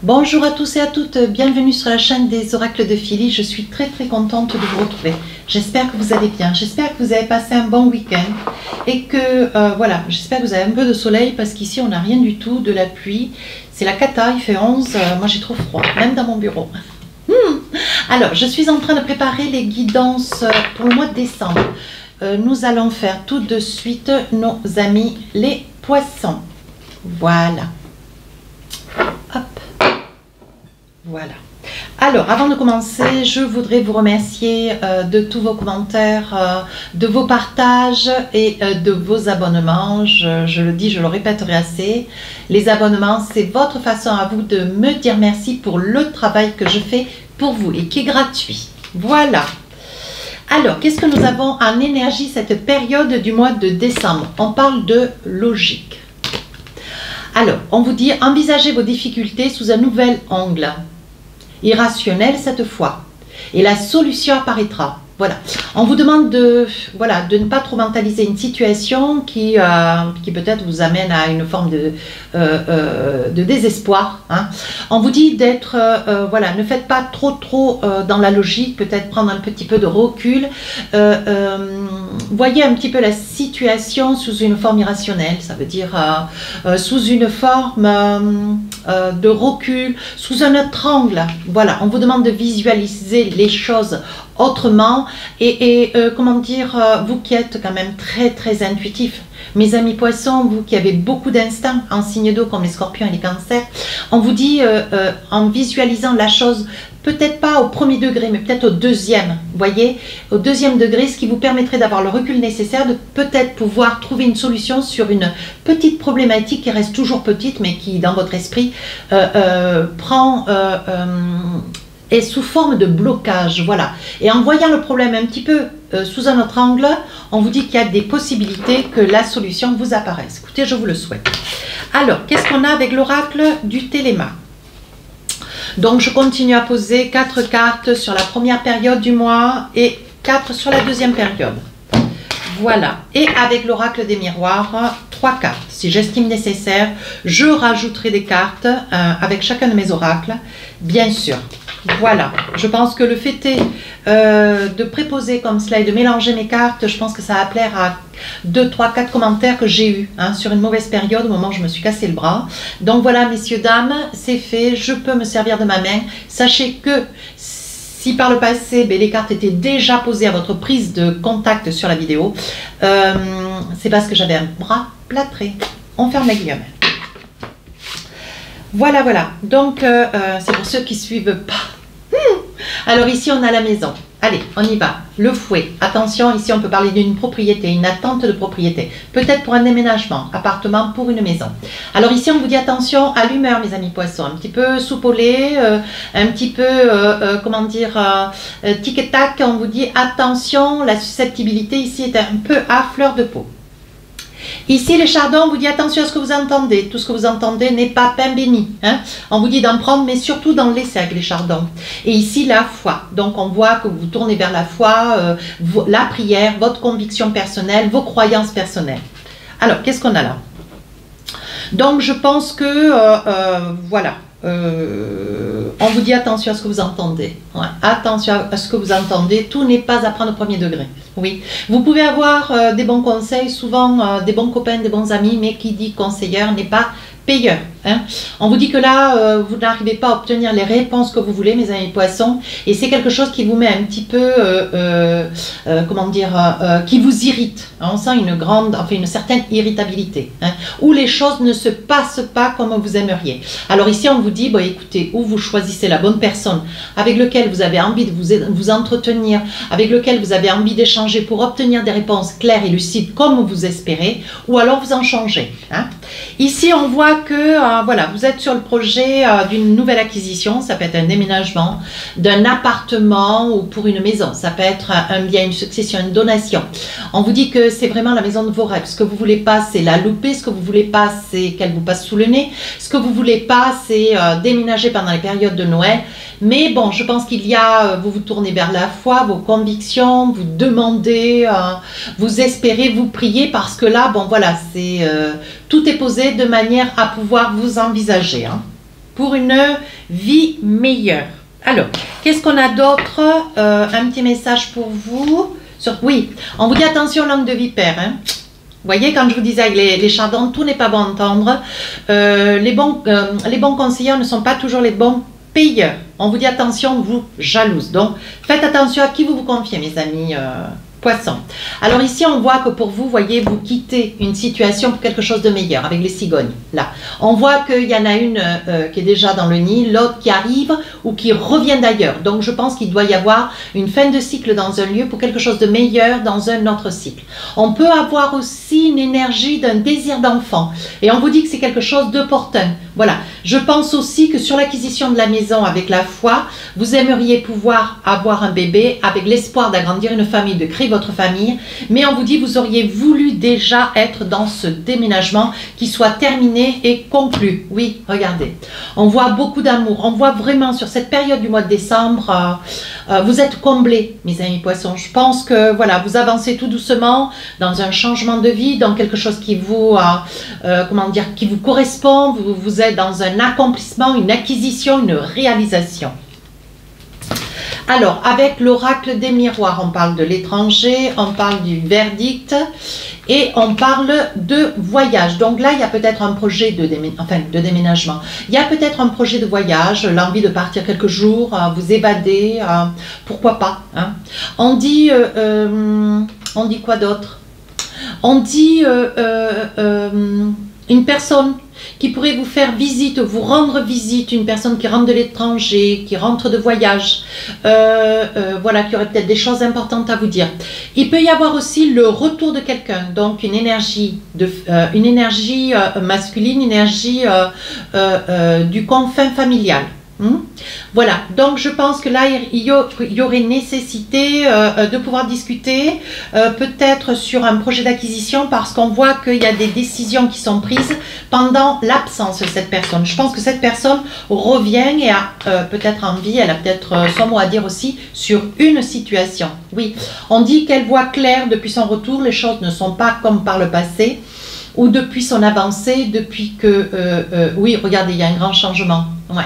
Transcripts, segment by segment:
Bonjour à tous et à toutes, bienvenue sur la chaîne des oracles de Philly. Je suis très contente de vous retrouver. J'espère que vous allez bien, j'espère que vous avez passé un bon week-end et que voilà, j'espère que vous avez un peu de soleil parce qu'ici on n'a rien du tout, de la pluie. C'est la cata, il fait 11, moi j'ai trop froid, même dans mon bureau. Alors, je suis en train de préparer les guidances pour le mois de décembre. Nous allons faire tout de suite nos amis les poissons. Voilà. Hop. Voilà. Alors, avant de commencer, je voudrais vous remercier de tous vos commentaires, de vos partages et de vos abonnements. Je le dis, je le répéterai assez. Les abonnements, c'est votre façon à vous de me dire merci pour le travail que je fais pour vous et qui est gratuit. Voilà. Alors, qu'est-ce que nous avons en énergie cette période du mois de décembre? On parle de logique. Alors, on vous dit, envisagez vos difficultés sous un nouvel angle. Irrationnel cette fois. Et la solution apparaîtra. Voilà. On vous demande de ne pas trop mentaliser une situation qui peut-être vous amène à une forme de désespoir. Hein. On vous dit d'être, ne faites pas trop dans la logique, peut-être prendre un petit peu de recul. Voyez un petit peu la situation sous une forme irrationnelle, ça veut dire sous une forme de recul, sous un autre angle. Voilà, on vous demande de visualiser les choses autrement et comment dire, vous qui êtes quand même très intuitif, mes amis poissons, vous qui avez beaucoup d'instinct en signe d'eau comme les scorpions et les cancers, on vous dit en visualisant la chose, peut-être pas au premier degré, mais peut-être au deuxième, voyez, au deuxième degré, ce qui vous permettrait d'avoir le recul nécessaire, de peut-être pouvoir trouver une solution sur une petite problématique qui reste toujours petite, mais qui dans votre esprit est sous forme de blocage, voilà. Et en voyant le problème un petit peu sous un autre angle, on vous dit qu'il y a des possibilités que la solution vous apparaisse. Écoutez, je vous le souhaite. Alors, qu'est-ce qu'on a avec l'oracle du Téléma? Donc, je continue à poser 4 cartes sur la première période du mois et 4 sur la deuxième période. Voilà. Et avec l'oracle des miroirs, 3 cartes. Si j'estime nécessaire, je rajouterai des cartes avec chacun de mes oracles, bien sûr. Voilà, je pense que le fait de préposer comme cela et de mélanger mes cartes, je pense que ça va plaire à 2, 3, 4 commentaires que j'ai eu sur une mauvaise période au moment où je me suis cassé le bras. Donc voilà, messieurs, dames, c'est fait, je peux me servir de ma main. Sachez que si par le passé, les cartes étaient déjà posées à votre prise de contact sur la vidéo, c'est parce que j'avais un bras plâtré. On ferme la guillaume. Voilà, donc c'est pour ceux qui ne suivent pas. Alors ici, on a la maison. Allez, on y va. Le fouet. Attention, ici, on peut parler d'une propriété, une attente de propriété. Peut-être pour un déménagement, appartement pour une maison. Alors ici, on vous dit attention à l'humeur, mes amis poissons. Un petit peu soupolé, un petit peu, comment dire, tic-tac. On vous dit attention, la susceptibilité ici est un peu à fleur de peau. Ici, les chardons, on vous dit attention à ce que vous entendez. Tout ce que vous entendez n'est pas pain béni. Hein. On vous dit d'en prendre, mais surtout d'en laisser avec les chardons. Et ici, la foi. Donc, on voit que vous tournez vers la foi, la prière, votre conviction personnelle, vos croyances personnelles. Alors, qu'est-ce qu'on a là? Donc, je pense que, voilà. On vous dit attention à ce que vous entendez. Ouais, attention à ce que vous entendez. Tout n'est pas à prendre au premier degré. Oui. Vous pouvez avoir des bons conseils, souvent des bons copains, des bons amis, mais qui dit conseilleur n'est pas payeur. Hein. On vous dit que là, vous n'arrivez pas à obtenir les réponses que vous voulez, mes amis poissons, et c'est quelque chose qui vous met un petit peu, comment dire, qui vous irrite. Hein. On sent une certaine irritabilité, hein, où les choses ne se passent pas comme vous aimeriez. Alors ici, on vous dit, bon, écoutez, où vous choisissez la bonne personne avec laquelle vous avez envie de vous entretenir, avec laquelle vous avez envie d'échanger pour obtenir des réponses claires et lucides comme vous espérez, ou alors vous en changez. Hein. Ici, on voit que voilà, vous êtes sur le projet d'une nouvelle acquisition, ça peut être un déménagement, d'un appartement ou pour une maison, ça peut être un bien, une succession, une donation. On vous dit que c'est vraiment la maison de vos rêves. Ce que vous voulez pas, c'est la louper, ce que vous voulez pas, c'est qu'elle vous passe sous le nez, ce que vous voulez pas, c'est déménager pendant les périodes de Noël. Mais bon, je pense qu'il y a, vous vous tournez vers la foi, vos convictions, vous demandez, vous espérez, vous priez, parce que là, bon voilà, c'est tout est posé de manière à pouvoir vous envisager. Hein. pour une vie meilleure. Alors, qu'est-ce qu'on a d'autre? Un petit message pour vous. Oui, on vous dit attention langue de vipère. Hein. Vous voyez, quand je vous disais avec les chardons, tout n'est pas bon à entendre. Les bons conseillers ne sont pas toujours les bons payeurs. On vous dit attention, vous jalouses. Donc, faites attention à qui vous confiez, mes amis poissons. Alors ici, on voit que pour vous, voyez, vous quittez une situation pour quelque chose de meilleur avec les cigognes. Là, on voit qu'il y en a une qui est déjà dans le nid, l'autre qui arrive ou qui revient d'ailleurs. Donc, je pense qu'il doit y avoir une fin de cycle dans un lieu pour quelque chose de meilleur dans un autre cycle. On peut avoir aussi une énergie d'un désir d'enfant. Et on vous dit que c'est quelque chose d'opportun. Voilà. Je pense aussi que sur l'acquisition de la maison avec la foi, vous aimeriez pouvoir avoir un bébé avec l'espoir d'agrandir une famille, de créer votre famille. Mais on vous dit, vous auriez voulu déjà être dans ce déménagement qui soit terminé et conclu. Oui, regardez. On voit beaucoup d'amour. On voit vraiment sur cette période du mois de décembre, vous êtes comblés, mes amis poissons. Je pense que voilà, vous avancez tout doucement dans un changement de vie, dans quelque chose qui vous, comment dire, qui vous correspond. Vous êtes dans un accomplissement, une acquisition, une réalisation. Alors, avec l'oracle des miroirs, on parle de l'étranger, on parle du verdict et on parle de voyage. Donc là, il y a peut-être un projet de déménagement. Il y a peut-être un projet de voyage, l'envie de partir quelques jours, vous évader, pourquoi pas. Hein. On dit quoi d'autre? On dit une personne qui pourrait vous faire visite, vous rendre visite, une personne qui rentre de l'étranger, qui rentre de voyage, voilà, qui aurait peut-être des choses importantes à vous dire. Il peut y avoir aussi le retour de quelqu'un, donc une énergie masculine, une énergie du confin familial. Voilà, donc je pense que là il y aurait nécessité de pouvoir discuter peut-être sur un projet d'acquisition parce qu'on voit qu'il y a des décisions qui sont prises pendant l'absence de cette personne. Je pense que cette personne revient et a peut-être envie, elle a peut-être son mot à dire aussi sur une situation. Oui, on dit qu'elle voit clair depuis son retour, les choses ne sont pas comme par le passé ou depuis son avancée, depuis que, oui, regardez, il y a un grand changement. Ouais.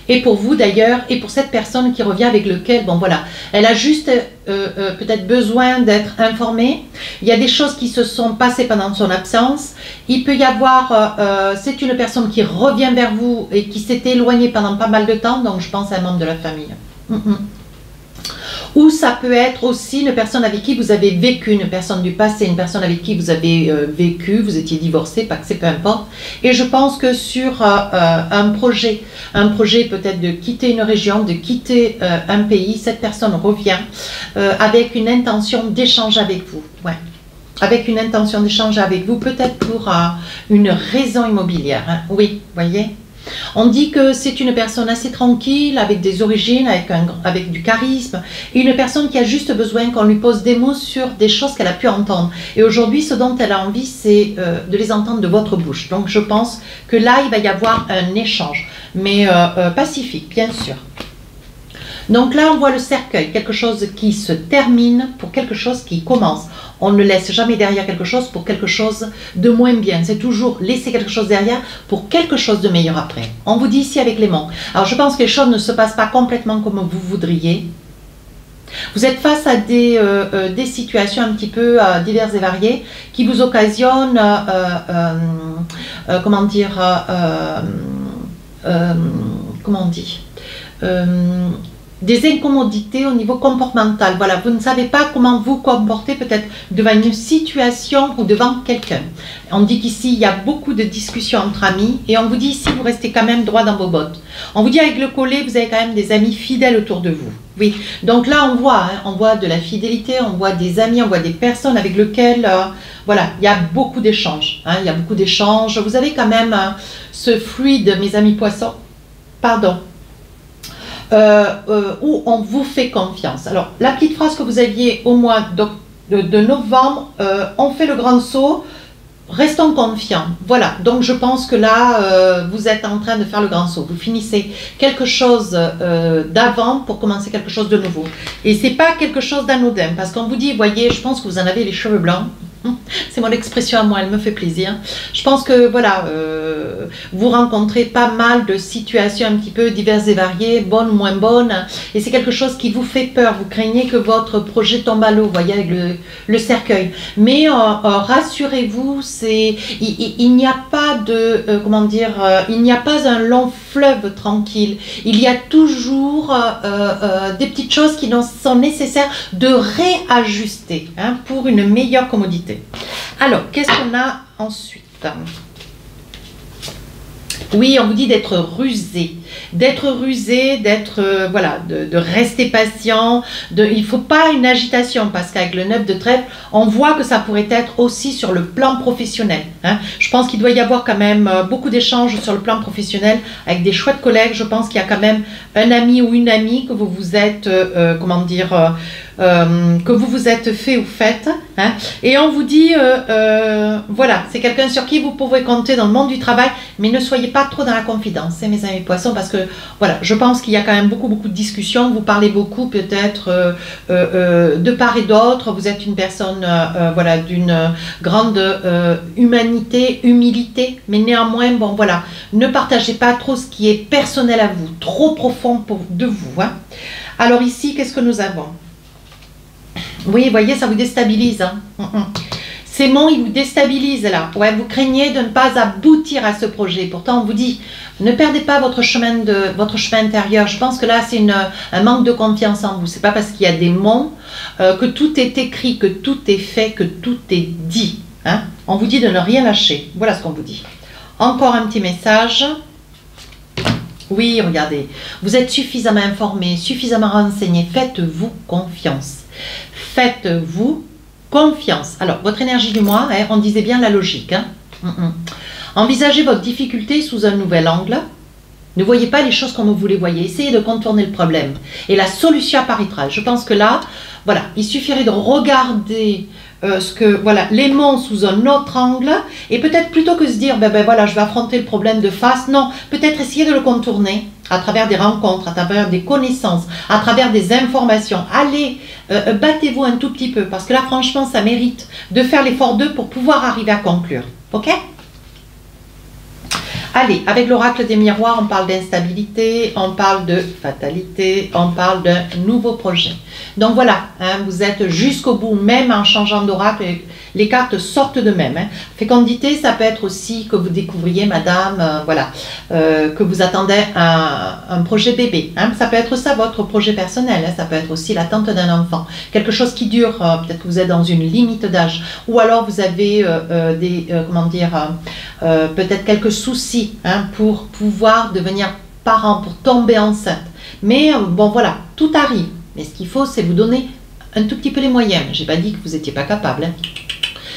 Et pour vous d'ailleurs, et pour cette personne qui revient avec lequel, bon voilà, elle a juste peut-être besoin d'être informée. Il y a des choses qui se sont passées pendant son absence. Il peut y avoir, c'est une personne qui revient vers vous et qui s'est éloignée pendant pas mal de temps, donc je pense à un membre de la famille. Ou ça peut être aussi une personne avec qui vous avez vécu, une personne du passé, une personne avec qui vous avez vécu, vous étiez divorcé, pas que c'est peu importe. Et je pense que sur un projet peut-être de quitter une région, de quitter un pays, cette personne revient avec une intention d'échange avec vous. Ouais. Avec une intention d'échange avec vous, peut-être pour une raison immobilière. Hein. Oui, voyez. On dit que c'est une personne assez tranquille, avec des origines, avec du charisme, et une personne qui a juste besoin qu'on lui pose des mots sur des choses qu'elle a pu entendre. Et aujourd'hui, ce dont elle a envie, c'est de les entendre de votre bouche. Donc je pense que là, il va y avoir un échange, mais pacifique, bien sûr. Donc là, on voit le cercueil, quelque chose qui se termine pour quelque chose qui commence. On ne laisse jamais derrière quelque chose pour quelque chose de moins bien. C'est toujours laisser quelque chose derrière pour quelque chose de meilleur après. On vous dit ici avec les monts. Alors je pense que les choses ne se passent pas complètement comme vous voudriez. Vous êtes face à des situations un petit peu diverses et variées qui vous occasionnent, comment dire, comment on dit, des incommodités au niveau comportemental. Voilà, vous ne savez pas comment vous comporter peut-être devant une situation ou devant quelqu'un. On dit qu'ici, il y a beaucoup de discussions entre amis et on vous dit ici, vous restez quand même droit dans vos bottes. On vous dit avec le collet, vous avez quand même des amis fidèles autour de vous. Oui, donc là, on voit de la fidélité, on voit des amis, on voit des personnes avec lesquelles, voilà, il y a beaucoup d'échanges. Hein, il y a beaucoup d'échanges. Vous avez quand même ce fluide, mes amis poissons, pardon, où on vous fait confiance. Alors, la petite phrase que vous aviez au mois de novembre, on fait le grand saut, restons confiants. Voilà, donc je pense que là, vous êtes en train de faire le grand saut. Vous finissez quelque chose d'avant pour commencer quelque chose de nouveau. Et c'est pas quelque chose d'anodin, parce qu'on vous dit, voyez, je pense que vous en avez les cheveux blancs. C'est mon expression à moi, elle me fait plaisir. Je pense que voilà, vous rencontrez pas mal de situations un petit peu diverses et variées, bonnes ou moins bonnes, et c'est quelque chose qui vous fait peur. Vous craignez que votre projet tombe à l'eau, vous voyez, avec le cercueil. Mais rassurez-vous, il n'y a pas de, comment dire, il n'y a pas un long fleuve tranquille. Il y a toujours des petites choses qui sont nécessaires de réajuster pour une meilleure commodité. Alors, qu'est-ce qu'on a ensuite? Oui, on vous dit d'être rusé, voilà, de rester patient. Il ne faut pas une agitation parce qu'avec le 9 de trèfle, on voit que ça pourrait être aussi sur le plan professionnel. Je pense qu'il doit y avoir quand même beaucoup d'échanges sur le plan professionnel avec des chouettes collègues. Je pense qu'il y a quand même un ami ou une amie que vous vous êtes, comment dire, que vous vous êtes fait ou faites. Et on vous dit, voilà, c'est quelqu'un sur qui vous pouvez compter dans le monde du travail, mais ne soyez pas trop dans la confidence, mes amis poissons, parce que voilà, je pense qu'il y a quand même beaucoup de discussions, vous parlez beaucoup peut-être de part et d'autre, vous êtes une personne voilà, d'une grande humanité, humilité, mais néanmoins, bon voilà, ne partagez pas trop ce qui est personnel à vous, trop profond de vous. Alors ici, qu'est-ce que nous avons? Oui, vous voyez, ça vous déstabilise. Ces mots, ils vous déstabilisent là. Ouais, vous craignez de ne pas aboutir à ce projet. Pourtant, on vous dit, ne perdez pas votre chemin intérieur. Je pense que là, c'est un manque de confiance en vous. C'est pas parce qu'il y a des mots que tout est écrit, que tout est fait, que tout est dit. On vous dit de ne rien lâcher. Voilà ce qu'on vous dit. Encore un petit message. Oui, regardez. Vous êtes suffisamment informé, suffisamment renseigné. Faites-vous confiance. Faites-vous confiance. Alors, votre énergie du mois, on disait bien la logique. Envisagez votre difficulté sous un nouvel angle. Ne voyez pas les choses comme vous les voyez. Essayez de contourner le problème. Et la solution apparaîtra. Je pense que là, voilà, il suffirait de regarder voilà, l'aimant sous un autre angle. Et peut-être plutôt que se dire, voilà, je vais affronter le problème de face. Non, peut-être essayer de le contourner à travers des rencontres, à travers des connaissances, à travers des informations. Allez, battez-vous un tout petit peu, parce que là, franchement, ça mérite de faire l'effort d'eux pour pouvoir arriver à conclure. Ok? Allez, avec l'oracle des miroirs, on parle d'instabilité, on parle de fatalité, on parle d'un nouveau projet. Donc voilà, vous êtes jusqu'au bout, même en changeant d'oracle, les cartes sortent d'eux-mêmes. Fécondité, ça peut être aussi que vous découvriez, madame, voilà, que vous attendez un projet bébé. Ça peut être ça, votre projet personnel. Ça peut être aussi l'attente d'un enfant. Quelque chose qui dure, peut-être que vous êtes dans une limite d'âge. Ou alors vous avez comment dire, peut-être quelques soucis pour pouvoir devenir parent, pour tomber enceinte. Mais bon, voilà, tout arrive. Mais ce qu'il faut, c'est vous donner un tout petit peu les moyens. Je n'ai pas dit que vous n'étiez pas capable.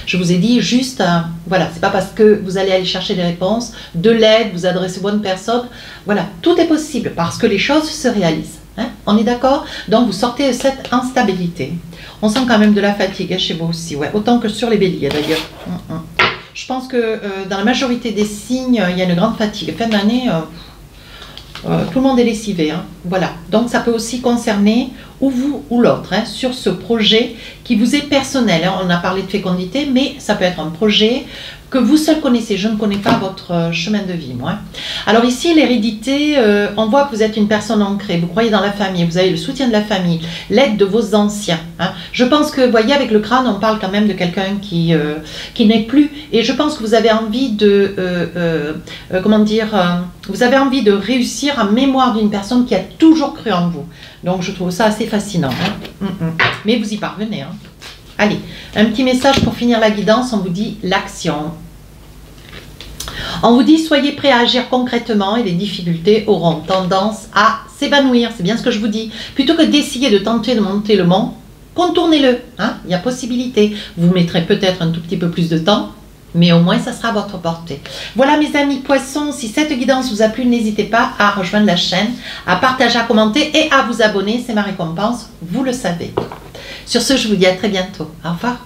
Je vous ai dit juste, voilà, c'est pas parce que vous allez aller chercher des réponses, de l'aide, vous adresser aux bonnes personnes. Voilà, tout est possible parce que les choses se réalisent. On est d'accord? Donc, vous sortez de cette instabilité. On sent quand même de la fatigue chez vous aussi, ouais, autant que sur les béliers d'ailleurs. Je pense que dans la majorité des signes, il y a une grande fatigue. Fin d'année, tout le monde est lessivé. Voilà. Donc, ça peut aussi concerner ou vous ou l'autre sur ce projet qui vous est personnel. On a parlé de fécondité, mais ça peut être un projet que vous seul connaissez. Je ne connais pas votre chemin de vie, moi. Alors ici, l'hérédité, on voit que vous êtes une personne ancrée, vous croyez dans la famille, vous avez le soutien de la famille, l'aide de vos anciens. Je pense que, vous voyez, avec le crâne, on parle quand même de quelqu'un qui n'est plus, et je pense que vous avez envie de, comment dire, vous avez envie de réussir en mémoire d'une personne qui a toujours cru en vous. Donc, je trouve ça assez fascinant. Mais vous y parvenez. Allez, un petit message pour finir la guidance, on vous dit l'action. On vous dit soyez prêts à agir concrètement et les difficultés auront tendance à s'évanouir. C'est bien ce que je vous dis. Plutôt que d'essayer de tenter de monter le mont, contournez-le. Il y a possibilité. Vous mettrez peut-être un tout petit peu plus de temps, mais au moins ça sera à votre portée. Voilà mes amis poissons, si cette guidance vous a plu, n'hésitez pas à rejoindre la chaîne, à partager, à commenter et à vous abonner. C'est ma récompense, vous le savez. Sur ce, je vous dis à très bientôt. Au revoir.